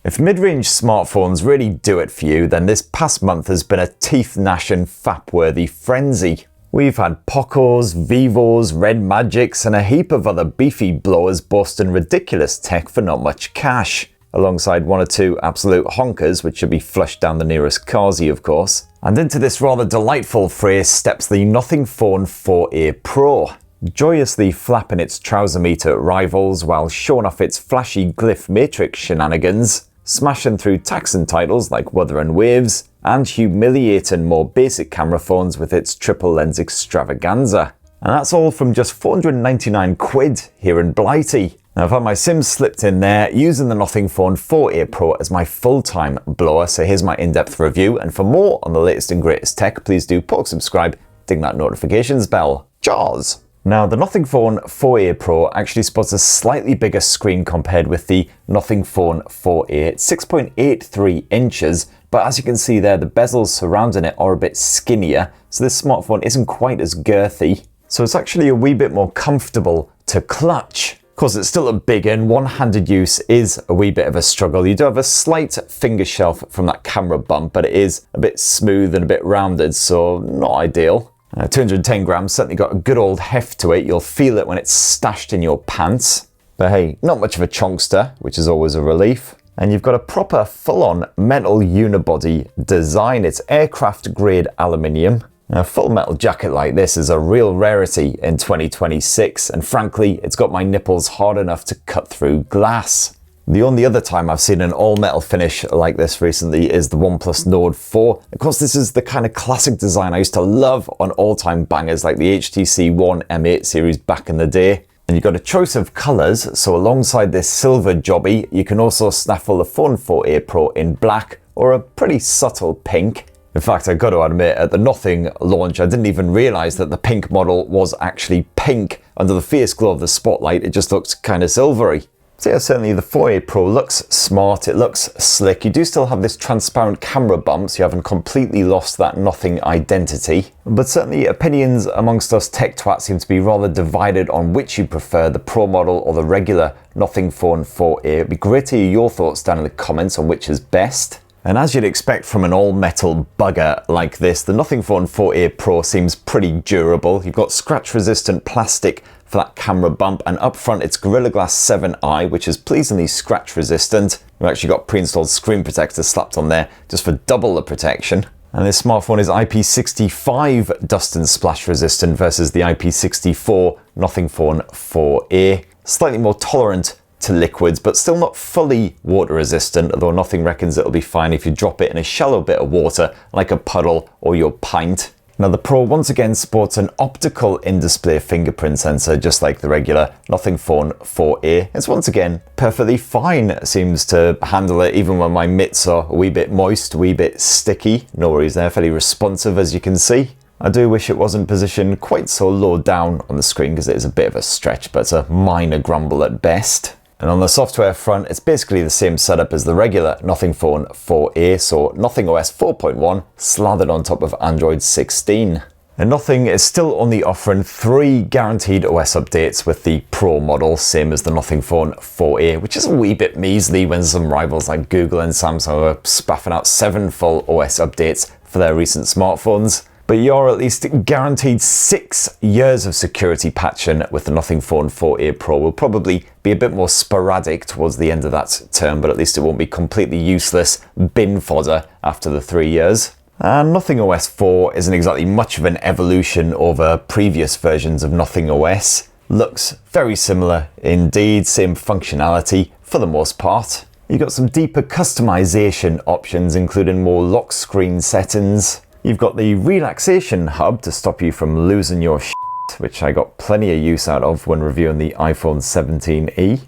If mid-range smartphones really do it for you, then this past month has been a teeth-gnashing, fap-worthy frenzy. We've had Pocos, Vivos, Red Magics, and a heap of other beefy blowers boasting ridiculous tech for not much cash, alongside one or two absolute honkers, which should be flushed down the nearest carsy, of course. And into this rather delightful phrase steps the Nothing Phone 4a Pro, joyously flapping its trouser meter at rivals while showing off its flashy Glyph matrix shenanigans, smashing through taxing titles like Wuthering Waves, and humiliating more basic camera phones with its triple lens extravaganza. And that's all from just 499 quid here in Blighty. Now, I've had my Sims slipped in there using the Nothing Phone 4a Pro as my full-time blower, so here's my in-depth review, and for more on the latest and greatest tech, please do poke subscribe, ding that notifications bell. Jaws! Now, the Nothing Phone 4a Pro actually sports a slightly bigger screen compared with the Nothing Phone 4a. It's 6.83 inches, but as you can see there, the bezels surrounding it are a bit skinnier, so this smartphone isn't quite as girthy. So it's actually a wee bit more comfortable to clutch. Of course, it's still a big one. One-handed use is a wee bit of a struggle. You do have a slight finger shelf from that camera bump, but it is a bit smooth and a bit rounded, so not ideal. 210 grams, certainly got a good old heft to it. You'll feel it when it's stashed in your pants. But hey, not much of a chonkster, which is always a relief. And you've got a proper full-on metal unibody design. It's aircraft-grade aluminium. A full metal jacket like this is a real rarity in 2026, and frankly, it's got my nipples hard enough to cut through glass. The only other time I've seen an all-metal finish like this recently is the OnePlus Nord 4. Of course, this is the kind of classic design I used to love on all-time bangers like the HTC One M8 series back in the day. And you've got a choice of colours, so alongside this silver jobby, you can also snaffle the Phone 4a Pro in black or a pretty subtle pink. In fact, I got to admit, at the Nothing launch, I didn't even realise that the pink model was actually pink. Under the fierce glow of the spotlight, it just looked kind of silvery. So yeah, certainly the 4a Pro looks smart, it looks slick. You do still have this transparent camera bump, so you haven't completely lost that Nothing identity. But certainly opinions amongst us tech twats seem to be rather divided on which you prefer, the Pro model or the regular Nothing Phone 4a. It'd be great to hear your thoughts down in the comments on which is best. And as you'd expect from an all-metal bugger like this, the Nothing Phone 4a Pro seems pretty durable. You've got scratch-resistant plastic for that camera bump, and up front it's Gorilla Glass 7i, which is pleasingly scratch-resistant. We've actually got pre-installed screen protectors slapped on there just for double the protection. And this smartphone is IP65 dust and splash resistant versus the IP64 Nothing Phone 4a. Slightly more tolerant to liquids, but still not fully water resistant, although Nothing reckons it'll be fine if you drop it in a shallow bit of water like a puddle or your pint. Now the Pro once again sports an optical in-display fingerprint sensor just like the regular Nothing Phone 4a. It's once again perfectly fine. It seems to handle it even when my mitts are a wee bit moist, a wee bit sticky. No worries there, fairly responsive as you can see. I do wish it wasn't positioned quite so low down on the screen because it is a bit of a stretch, but it's a minor grumble at best. And on the software front, it's basically the same setup as the regular Nothing Phone 4a, so Nothing OS 4.1 slathered on top of Android 16. And Nothing is still only offering 3 guaranteed OS updates with the Pro model, same as the Nothing Phone 4a, which is a wee bit measly when some rivals like Google and Samsung are spaffing out 7 full OS updates for their recent smartphones. But you're at least guaranteed 6 years of security patching with the Nothing Phone 4a Pro. Will probably be a bit more sporadic towards the end of that term, but at least it won't be completely useless bin fodder after the 3 years. And Nothing OS 4 isn't exactly much of an evolution over previous versions of Nothing OS. Looks very similar indeed, same functionality for the most part. You've got some deeper customization options, including more lock screen settings. You've got the relaxation hub to stop you from losing your shit, which I got plenty of use out of when reviewing the iPhone 17e.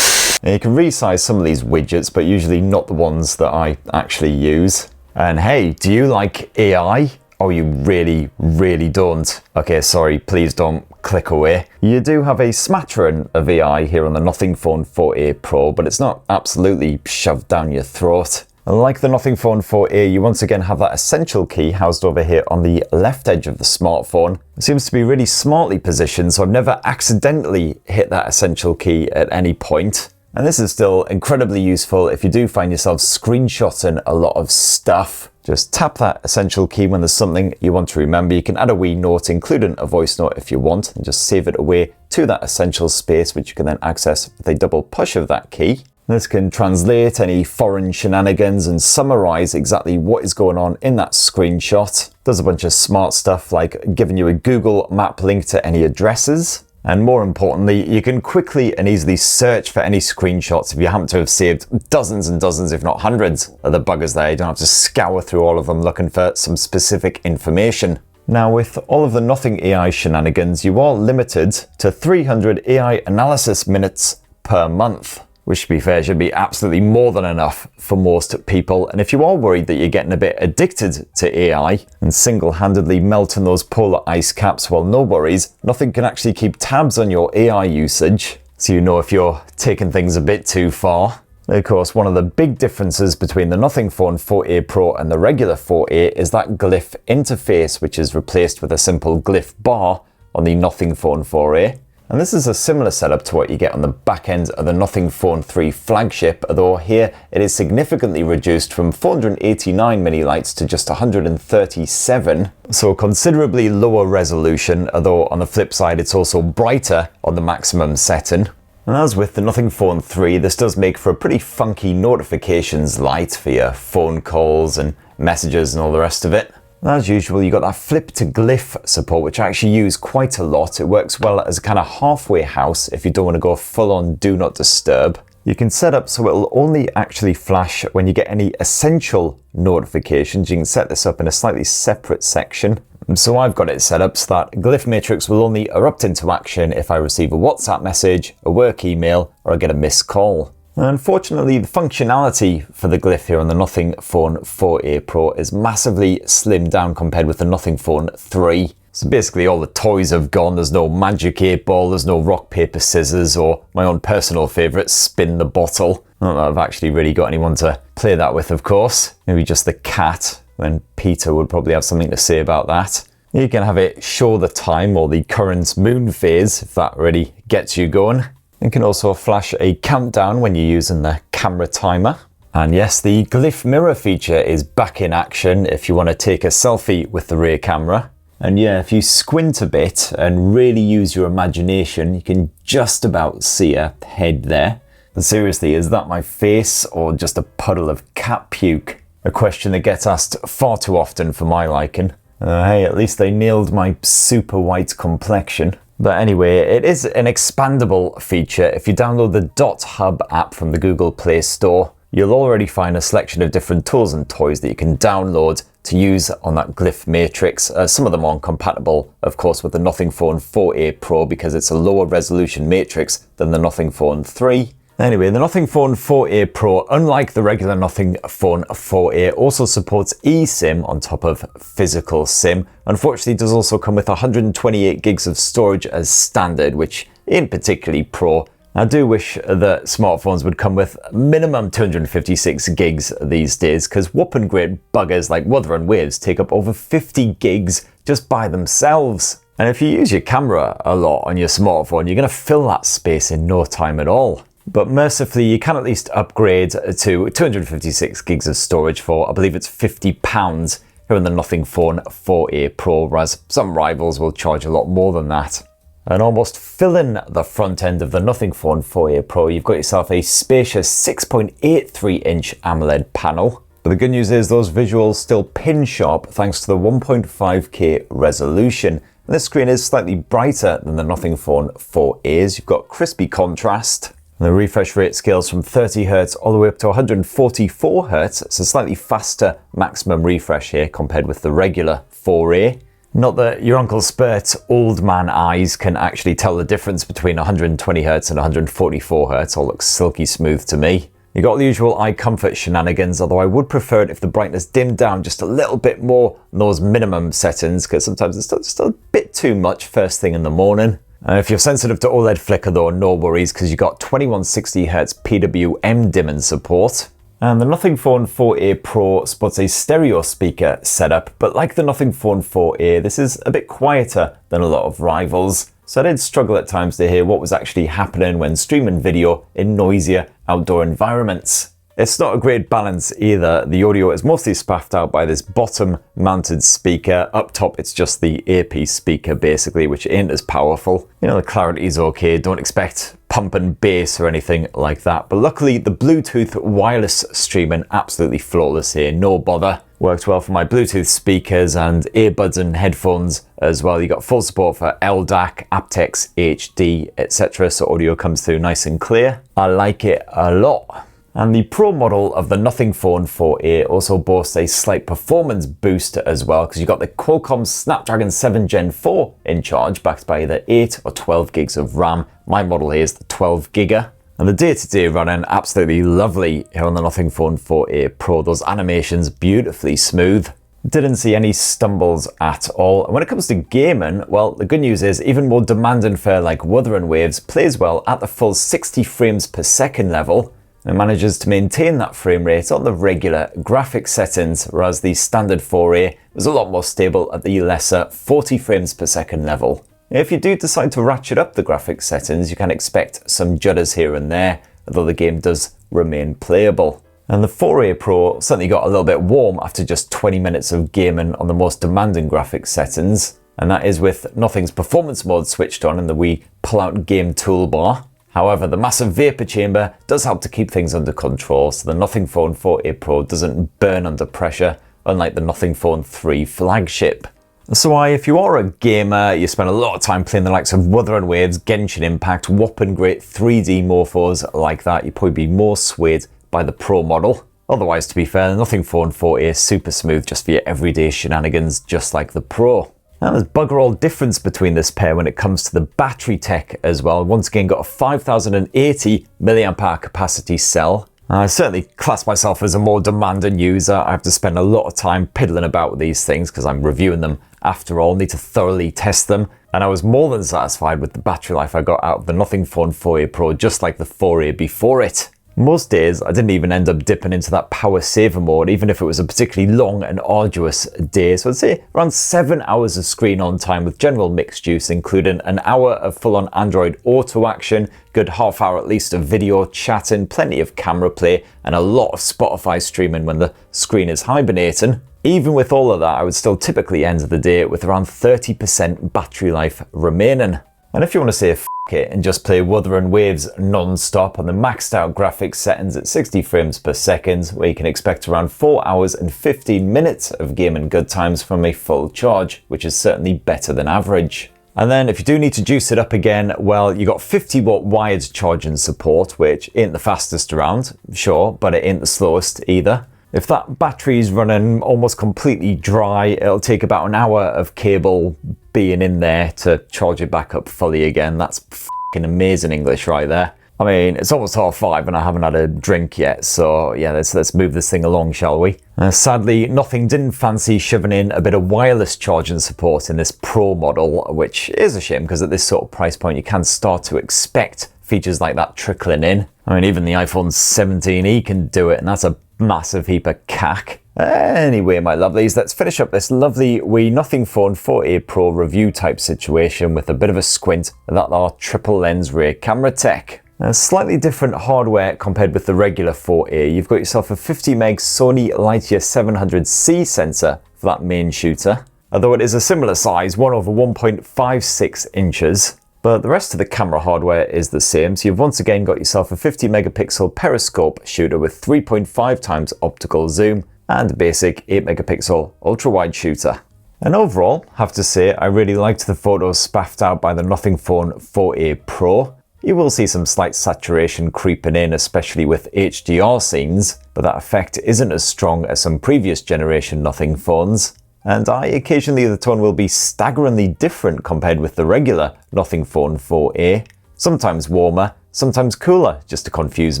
Now you can resize some of these widgets, but usually not the ones that I actually use. And hey, do you like AI? Oh, you really don't. Okay, sorry, please don't click away. You do have a smattering of AI here on the Nothing Phone 4a Pro, but it's not absolutely shoved down your throat. Like the Nothing Phone 4a, you once again have that essential key housed over here on the left edge of the smartphone. It seems to be really smartly positioned, so I've never accidentally hit that essential key at any point. And this is still incredibly useful if you do find yourself screenshotting a lot of stuff. Just tap that essential key when there's something you want to remember. You can add a wee note, including a voice note if you want, and just save it away to that essential space, which you can then access with a double push of that key. This can translate any foreign shenanigans and summarize exactly what is going on in that screenshot. Does a bunch of smart stuff like giving you a Google map link to any addresses. And more importantly, you can quickly and easily search for any screenshots if you happen to have saved dozens and dozens, if not hundreds, of the buggers there. You don't have to scour through all of them looking for some specific information. Now, with all of the Nothing AI shenanigans, you are limited to 300 AI analysis minutes per month, which, to be fair, should be absolutely more than enough for most people. And if you are worried that you're getting a bit addicted to AI and single-handedly melting those polar ice caps, well, no worries. Nothing can actually keep tabs on your AI usage, so you know if you're taking things a bit too far. Of course, one of the big differences between the Nothing Phone 4a Pro and the regular 4a is that Glyph interface, which is replaced with a simple Glyph bar on the Nothing Phone 4a. And this is a similar setup to what you get on the back end of the Nothing Phone 3 flagship, although here it is significantly reduced from 489 millilights to just 137, so considerably lower resolution, although on the flip side it's also brighter on the maximum setting. And as with the Nothing Phone 3, this does make for a pretty funky notifications light for your phone calls and messages and all the rest of it. As usual, you got that flip to Glyph support, which I actually use quite a lot. It works well as a kind of halfway house if you don't want to go full on do not disturb. You can set up so it'll only actually flash when you get any essential notifications. You can set this up in a slightly separate section. So I've got it set up so that Glyph Matrix will only erupt into action if I receive a WhatsApp message, a work email, or I get a missed call. Unfortunately, the functionality for the Glyph here on the Nothing Phone 4a Pro is massively slimmed down compared with the Nothing Phone 3. So basically all the toys have gone. There's no magic 8-ball, there's no rock, paper, scissors, or my own personal favourite, spin the bottle. Not that I've actually really got anyone to play that with, of course. Maybe just the cat, then Peter would probably have something to say about that. You can have it show the time or the current moon phase, if that really gets you going. It can also flash a countdown when you're using the camera timer. And yes, the Glyph mirror feature is back in action if you want to take a selfie with the rear camera. And yeah, if you squint a bit and really use your imagination, you can just about see a head there. And seriously, is that my face or just a puddle of cat puke? A question that gets asked far too often for my liking. Hey, at least they nailed my super white complexion. But anyway, it is an expandable feature. If you download the .hub app from the Google Play Store, you'll already find a selection of different tools and toys that you can download to use on that Glyph Matrix. Some of them aren't compatible, of course, with the Nothing Phone 4a Pro because it's a lower resolution matrix than the Nothing Phone 3. Anyway, the Nothing Phone 4a Pro, unlike the regular Nothing Phone 4a, also supports eSIM on top of physical SIM. Unfortunately, it does also come with 128 gigs of storage as standard, which ain't particularly pro. I do wish that smartphones would come with minimum 256 gigs these days, because whopping great buggers like Wuthering Waves take up over 50 gigs just by themselves. And if you use your camera a lot on your smartphone, you're going to fill that space in no time at all. But mercifully, you can at least upgrade to 256 gigs of storage for, I believe it's £50 here in the Nothing Phone 4a Pro, whereas some rivals will charge a lot more than that. And almost filling the front end of the Nothing Phone 4a Pro, you've got yourself a spacious 6.83-inch AMOLED panel. But the good news is those visuals still pin sharp thanks to the 1.5K resolution. And this screen is slightly brighter than the Nothing Phone 4a's. You've got crispy contrast. And the refresh rate scales from 30Hz all the way up to 144Hz. It's a slightly faster maximum refresh here compared with the regular 4a. Not that your Uncle Spurt's old man eyes can actually tell the difference between 120Hz and 144Hz. All looks silky smooth to me. You got the usual eye comfort shenanigans, although I would prefer it if the brightness dimmed down just a little bit more than those minimum settings, because sometimes it's just a bit too much first thing in the morning. If you're sensitive to OLED flicker though, no worries, because you got 2160Hz PWM dimming support. And the Nothing Phone 4a Pro sports a stereo speaker setup, but like the Nothing Phone 4a, this is a bit quieter than a lot of rivals. so I did struggle at times to hear what was actually happening when streaming video in noisier outdoor environments. It's not a great balance either. The audio is mostly spaffed out by this bottom mounted speaker. Up top it's just the earpiece speaker basically, which ain't as powerful. You know, the clarity is okay, don't expect pump and bass or anything like that. But luckily the Bluetooth wireless streaming absolutely flawless here, no bother. Worked well for my Bluetooth speakers and earbuds and headphones as well. You got full support for LDAC, aptX, HD, etc. So audio comes through nice and clear. I like it a lot. And the Pro model of the Nothing Phone 4a also boasts a slight performance boost as well, because you've got the Qualcomm Snapdragon 7 Gen 4 in charge, backed by either 8 or 12 gigs of RAM. My model here is the 12 giga. And the day-to-day running absolutely lovely here on the Nothing Phone 4a Pro. Those animations beautifully smooth. Didn't see any stumbles at all. And when it comes to gaming, well, the good news is even more demanding fare like Wuthering Waves plays well at the full 60 frames per second level. It manages to maintain that frame rate on the regular graphics settings, whereas the standard 4A was a lot more stable at the lesser 40 frames per second level. If you do decide to ratchet up the graphics settings, you can expect some judders here and there, although the game does remain playable. And the 4A Pro certainly got a little bit warm after just 20 minutes of gaming on the most demanding graphics settings, and that is with Nothing's performance mode switched on in the wee pull-out game toolbar. However, the massive vapor chamber does help to keep things under control, so the Nothing Phone 4a Pro doesn't burn under pressure, unlike the Nothing Phone 3 flagship. So if you are a gamer, you spend a lot of time playing the likes of Wuthering Waves, Genshin Impact, whopping great 3D morphos like that, you'd probably be more swayed by the Pro model. Otherwise, to be fair, the Nothing Phone 4a is super smooth just for your everyday shenanigans, just like the Pro. Now there's bugger all difference between this pair when it comes to the battery tech as well. Once again got a 5080 mAh capacity cell. I certainly class myself as a more demanding user. I have to spend a lot of time piddling about with these things because I'm reviewing them after all, need to thoroughly test them. And I was more than satisfied with the battery life I got out of the Nothing Phone 4a Pro, just like the 4a before it. Most days, I didn't even end up dipping into that power saver mode, even if it was a particularly long and arduous day. So I'd say around 7 hours of screen on time with general mixed use, including an hour of full-on Android auto action, good half hour at least of video chatting, plenty of camera play, and a lot of Spotify streaming when the screen is hibernating. Even with all of that, I would still typically end the day with around 30% battery life remaining. And if you want to say f it and just play Wuthering Waves non-stop on the maxed out graphics settings at 60 frames per second, where you can expect around 4 hours and 15 minutes of gaming good times from a full charge, which is certainly better than average. And then if you do need to juice it up again, well, you got 50 watt wired charging support, which ain't the fastest around, sure, but it ain't the slowest either. If that battery's running almost completely dry, it'll take about an hour of cable being in there to charge it back up fully again. That's f***ing amazing English right there. I mean, it's almost 5:30 and I haven't had a drink yet, so yeah, let's move this thing along, shall we? Sadly, Nothing didn't fancy shoving in a bit of wireless charging support in this Pro model, which is a shame because at this sort of price point you can start to expect features like that trickling in. I mean, even the iPhone 17e can do it, and that's a massive heap of cack. Anyway, my lovelies, let's finish up this lovely wee Nothing Phone 4a Pro review type situation with a bit of a squint at that triple lens rear camera tech. Slightly different hardware compared with the regular 4a. You've got yourself a 50 meg Sony Lightyear 700C sensor for that main shooter, although it is a similar size, 1/1.56 inches. But the rest of the camera hardware is the same, so you've once again got yourself a 50 megapixel periscope shooter with 3.5 times optical zoom and a basic 8 megapixel ultra-wide shooter. And overall, I have to say, I really liked the photos spaffed out by the Nothing Phone 4a Pro. You will see some slight saturation creeping in, especially with HDR scenes, but that effect isn't as strong as some previous generation Nothing phones. And occasionally the tone will be staggeringly different compared with the regular Nothing Phone 4a. Sometimes warmer, sometimes cooler, just to confuse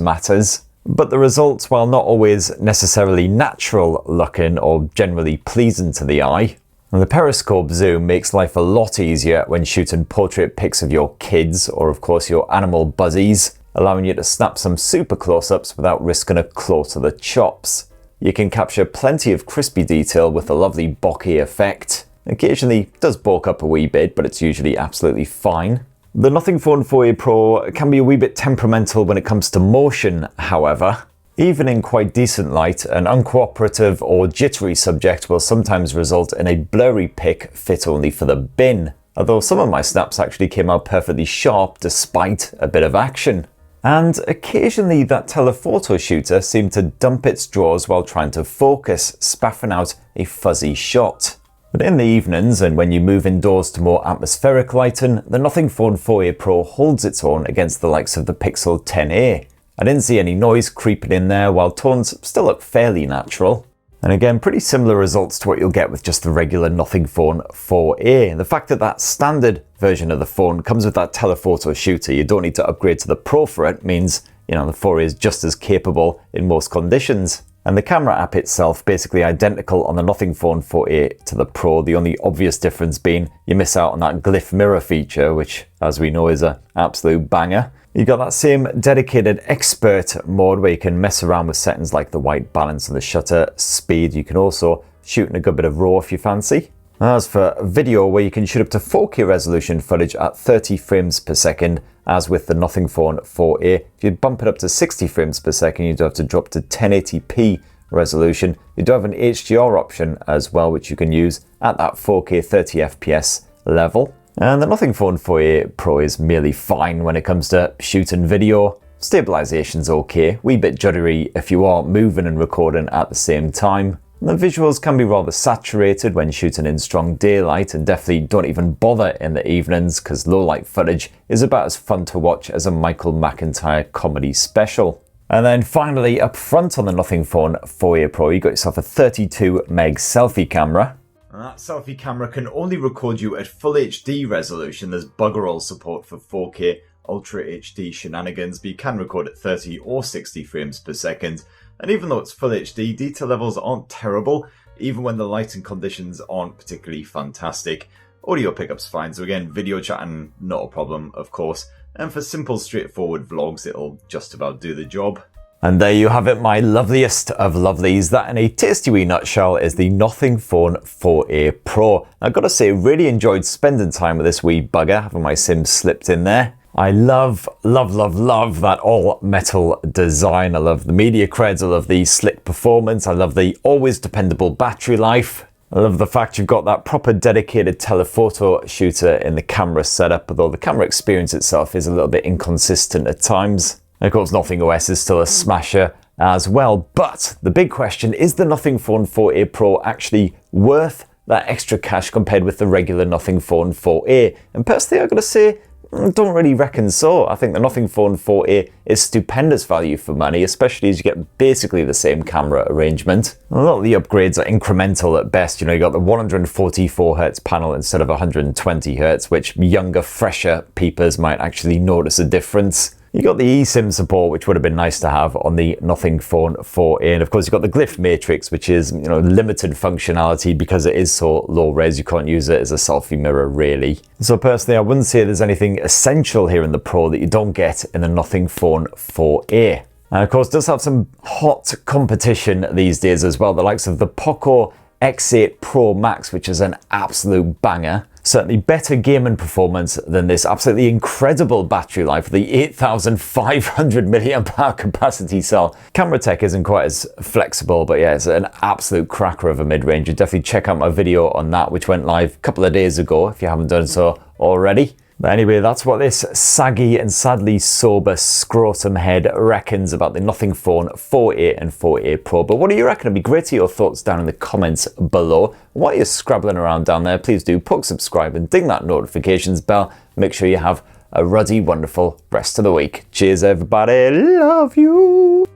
matters. But the results, while not always necessarily natural looking or generally pleasing to the eye, and the periscope zoom makes life a lot easier when shooting portrait pics of your kids or of course your animal buddies, allowing you to snap some super close-ups without risking a claw to the chops. You can capture plenty of crispy detail with a lovely bokeh effect. Occasionally it does bulk up a wee bit, but it's usually absolutely fine. The Nothing Phone 4a Pro can be a wee bit temperamental when it comes to motion, however. Even in quite decent light, an uncooperative or jittery subject will sometimes result in a blurry pic fit only for the bin, although some of my snaps actually came out perfectly sharp despite a bit of action. And occasionally that telephoto shooter seemed to dump its drawers while trying to focus, spaffing out a fuzzy shot. But in the evenings and when you move indoors to more atmospheric lighting, the Nothing Phone 4a Pro holds its own against the likes of the Pixel 10a. I didn't see any noise creeping in there, while tones still look fairly natural. And again, pretty similar results to what you'll get with just the regular Nothing Phone 4a. The fact that that standard version of the phone comes with that telephoto shooter, you don't need to upgrade to the Pro for it, means, the 4a is just as capable in most conditions. And the camera app itself basically identical on the Nothing Phone 4a to the Pro, the only obvious difference being you miss out on that Glyph mirror feature, which as we know is an absolute banger. You got that same dedicated expert mode where you can mess around with settings like the white balance and the shutter speed. You can also shoot in a good bit of RAW if you fancy. As for video, where you can shoot up to 4K resolution footage at 30 frames per second, as with the Nothing Phone 4a. If you bump it up to 60 frames per second, you do have to drop to 1080p resolution. You do have an HDR option as well, which you can use at that 4K 30 FPS level. And the Nothing Phone 4a Pro is merely fine when it comes to shooting video. Stabilization's okay, wee bit juddery if you are moving and recording at the same time. The visuals can be rather saturated when shooting in strong daylight, and definitely don't even bother in the evenings because low light footage is about as fun to watch as a Michael McIntyre comedy special. And then finally, up front on the Nothing Phone 4a Pro, you got yourself a 32 meg selfie camera. And that selfie camera can only record you at full HD resolution. There's bugger all support for 4K Ultra HD shenanigans, but you can record at 30 or 60 frames per second. And even though it's full HD, detail levels aren't terrible, even when the lighting conditions aren't particularly fantastic. Audio pickup's fine, so again, video chatting, not a problem, of course. And for simple, straightforward vlogs, it'll just about do the job. And there you have it, my loveliest of lovelies. That in a tasty wee nutshell is the Nothing Phone 4a Pro. I've got to say, really enjoyed spending time with this wee bugger, having my SIM slipped in there. I love that all metal design. I love the media creds, I love the slick performance, I love the always dependable battery life. I love the fact you've got that proper dedicated telephoto shooter in the camera setup, although the camera experience itself is a little bit inconsistent at times. And of course, Nothing OS is still a smasher as well. But the big question, is the Nothing Phone 4a Pro actually worth that extra cash compared with the regular Nothing Phone 4a? And personally, I've got to say, I don't really reckon so. I think the Nothing Phone 4a is stupendous value for money, especially as you get basically the same camera arrangement. A lot of the upgrades are incremental at best. You got the 144Hz panel instead of 120Hz, which younger, fresher peepers might actually notice a difference. You got the eSIM support, which would have been nice to have on the Nothing Phone 4a, and of course you've got the Glyph Matrix, which is limited functionality because it is so low res. You can't use it as a selfie mirror really. So personally, I wouldn't say there's anything essential here in the Pro that you don't get in the Nothing Phone 4a. And of course, it does have some hot competition these days as well. The likes of the Poco X8 Pro Max, which is an absolute banger. Certainly better gaming performance than this absolutely incredible battery life, the 8,500 mAh capacity cell. Camera tech isn't quite as flexible, but yeah, it's an absolute cracker of a mid-range. You definitely check out my video on that, which went live a couple of days ago, if you haven't done so already. But anyway, that's what this saggy and sadly sober scrotum head reckons about the Nothing Phone 4a and 4a Pro. But what do you reckon? It'd be great to hear your thoughts down in the comments below. While you're scrabbling around down there, please do poke subscribe and ding that notifications bell. Make sure you have a ruddy, wonderful rest of the week. Cheers, everybody. Love you.